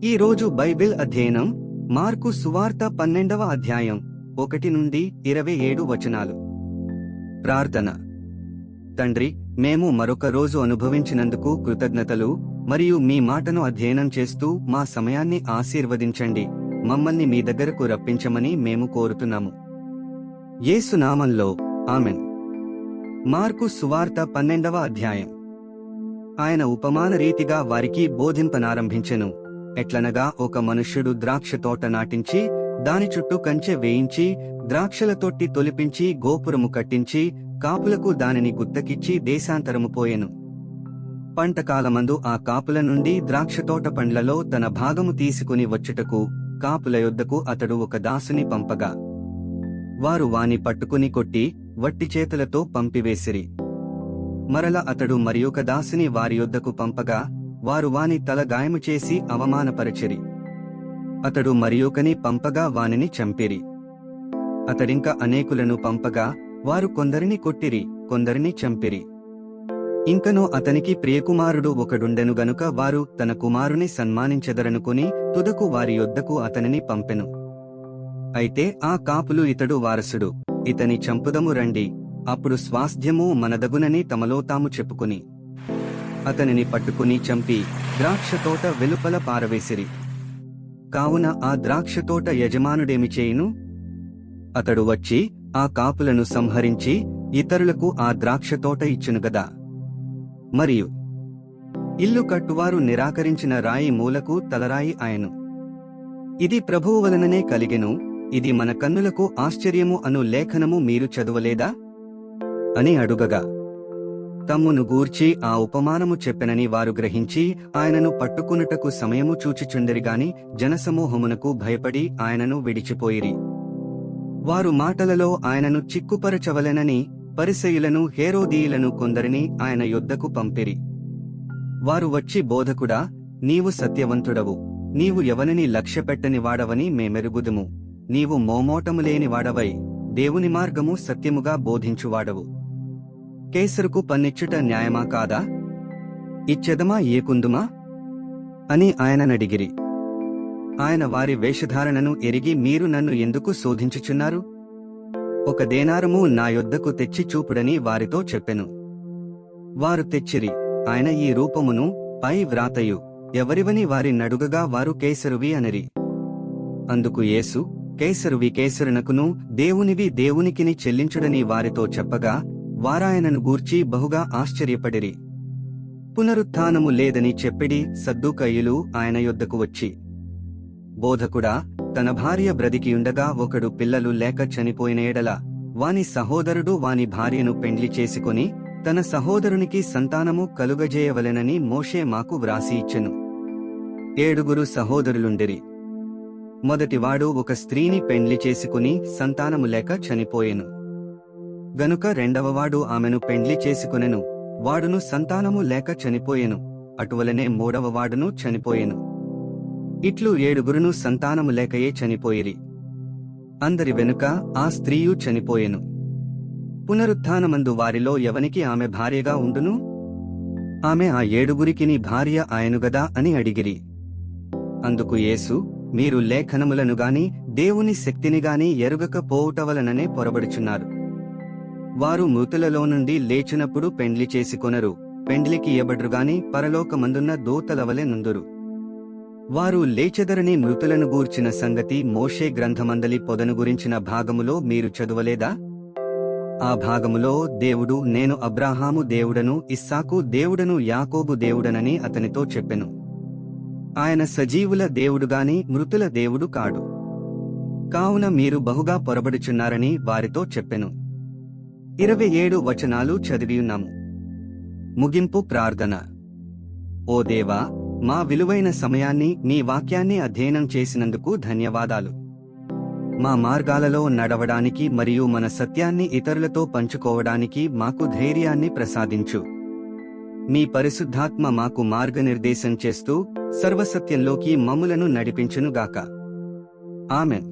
ఈ రోజు బైబిల్ అధ్యయనం మార్కు సువార్త 12వ అధ్యాయం 1 నుండి 27 వచనాలు. ప్రార్థన. తండ్రి, మేము మరొక రోజు అనుభవించినందుకు కృతజ్ఞతలు మరియు మీ మాటను అధ్యయనం చేస్తూ మా సమయాన్ని ఆశీర్వదించండి. మమ్మల్ని మీ దగ్గరకు రప్పించమని మేము కోరుతున్నాము. యేసు నామంలో ఆమెన్. మార్కు సువార్త 12వ అధ్యాయం. ఆయన ఉపమాన రీతిగా వారికి బోధింపనారంభించెను. ఎట్లనగా ఒక మనుష్యుడు ద్రాక్ష తోట నాటించి దాని చుట్టూ కంచె వేయించి ద్రాక్షల తొట్టి తొలిపించి గోపురము కట్టించి కాపులకు దానిని గుత్తకిచ్చి దేశాంతరము పోయెను. పంటకాలమందు ఆ కాపుల నుండి ద్రాక్షతోట పండ్లలో తన భాగము తీసుకుని వచ్చుటకు కాపుల యొద్దకు అతడు ఒక దాసుని పంపగా, వారు వాని పట్టుకుని కొట్టి వట్టి చేతులతో పంపివేసిరి. మరల అతడు మరియొక దాసుని వారి యొద్దకు పంపగా, వారు వాని తల గాయము చేసి అవమానపరచిరి. అతడు మరియొకని పంపగా వానిని చంపిరి. అతడింక అనేకులను పంపగా వారు కొందరిని కొట్టిరి, కొందరిని చంపిరి. ఇంకనూ అతనికి ప్రియకుమారుడు ఒకడుండెను గనుక వారు తన కుమారుని సన్మానించెదరనుకుని తుదకు వారి యొద్దకు అతనిని పంపెను. అయితే ఆ కాపులు, ఇతడు వారసుడు, ఇతని చంపుదము రండి, అప్పుడు స్వాస్థ్యము మనదగునని తమలో తాము చెప్పుకుని అతనిని పట్టుకుని చంపి ద్రాక్షతోట వెలుపల పారవేసిరి. కావున ఆ ద్రాక్షతోట యజమానుడేమి చేయును? అతడు వచ్చి ఆ కాపులను సంహరించి ఇతరులకు ఆ ద్రాక్షతోట ఇచ్చునుగదా. మరియు ఇల్లు కట్టువారు నిరాకరించిన రాయి మూలకు తలరాయి ఆయను. ఇది ప్రభువు వలననే కలిగెను, ఇది మన కన్నులకు ఆశ్చర్యము అను లేఖనము మీరు చదువలేదా అని అడుగగా, తమ్మును గూర్చి ఆ ఉపమానము చెప్పెనని వారు గ్రహించి ఆయనను పట్టుకునుటకు సమయము చూచిచుండెరిగాని జనసమూహమునకు భయపడి ఆయనను విడిచిపోయిరి. వారు మాటలలో ఆయనను చిక్కుపరచవలెనని పరిసయ్యులను హేరోదీయులను కొందరిని ఆయన యొద్దకు పంపిరి. వారు వచ్చి, బోధకుడా, నీవు సత్యవంతుడవు, నీవు ఎవనిని లక్ష్యపెట్టని వాడవని మేమెరుగుదుము. నీవు మోమోటములేని వాడవై దేవుని మార్గము సత్యముగా బోధించువాడవు. కేసరుకు పన్నిచ్చుట న్యాయమా కాదా? ఇచ్చెదమా ఏకుందుమా అని ఆయననడిగిరి. ఆయన వారి వేషధారణను ఎరిగి, మీరు నన్ను ఎందుకు శోధించుచున్నారు? ఒక దేనారము నా యొద్దకు తెచ్చి చూపుడని వారితో చెప్పెను. వారు తెచ్చిరి. ఆయన ఈ రూపమును పై వ్రాతయు ఎవరివని వారి నడుగగా వారు కేసరువి అనిరి. అందుకు యేసు, కేసరువి కేసరునకును, దేవునివి దేవునికిని చెల్లించుడని వారితో చెప్పగా, వారాయనను గూర్చి బహుగా ఆశ్చర్యపడిరి. పునరుత్థానము లేదని చెప్పిడి సద్దూకయ్యులు ఆయన యొద్దకు వచ్చి, బోధకుడా, తన భార్య బ్రతికియుండగా ఒకడు పిల్లలు లేక చనిపోయిన ఎడల వాని సహోదరుడు వాని భార్యను పెండ్లి చేసుకొని తన సహోదరునికి సంతానము కలుగజేయవలెనని మోషే మాకు వ్రాసి ఇచ్చెను. 7 సహోదరులుండిరి. మొదటివాడు ఒక స్త్రీని పెండ్లి చేసుకుని సంతానము లేక చనిపోయెను. గనుక రెండవవాడు ఆమెను పెండ్లి చేసుకొనెను, వాడును సంతానము లేక చనిపోయెను. అటువలనే మూడవవాడును చనిపోయెను. ఇట్లు 7 సంతానము లేకయే చనిపోయిరి. అందరి వెనుక ఆ స్త్రీయు చనిపోయెను. పునరుత్థానమందు వారిలో ఎవనికి ఆమె భార్యగా ఉండును? ఆమె ఆ 7 భార్య ఆయనుగదా అని అడిగిరి. అందుకు యేసు, మీరు లేఖనములను గాని దేవుని శక్తిని గాని ఎరుగక పోవుటవలననే పొరబడుచున్నారు. వారు మృతులలో నుండి లేచినప్పుడు పెండ్లి చేసుకొనరు, పెండ్లికి ఇయ్యబడురుగాని పరలోకమందున్న దూతలవలె నుందురు. వారు లేచెదరని మృతులను గూర్చిన సంగతి మోషే గ్రంథమందలి పొదను గురించిన భాగములో మీరు చదువలేదా? ఆ భాగములో దేవుడు, నేను అబ్రాహాము దేవుడను, ఇస్సాకు దేవుడను, యాకోబు దేవుడనని అతనితో చెప్పెను. ఆయన సజీవుల దేవుడుగాని మృతుల దేవుడు కాడు. కావున మీరు బహుగా పొరబడుచున్నారని వారితో చెప్పెను. 27 వచనాలు చదివియున్నాము. ముగింపు ప్రార్థన. ఓ దేవా, మా విలువైన సమయాన్ని నీ వాక్యాన్ని అధ్యయనం చేసినందుకు ధన్యవాదాలు. మా మార్గాలలో నడవడానికి మరియు మన సత్యాన్ని ఇతరులతో పంచుకోవడానికి మాకు ధైర్యాన్ని ప్రసాదించు. మీ పరిశుద్ధాత్మ మాకు మార్గనిర్దేశం చేస్తూ సర్వసత్యంలోకి మమ్ములను నడిపించునుగాక. ఆమెన్.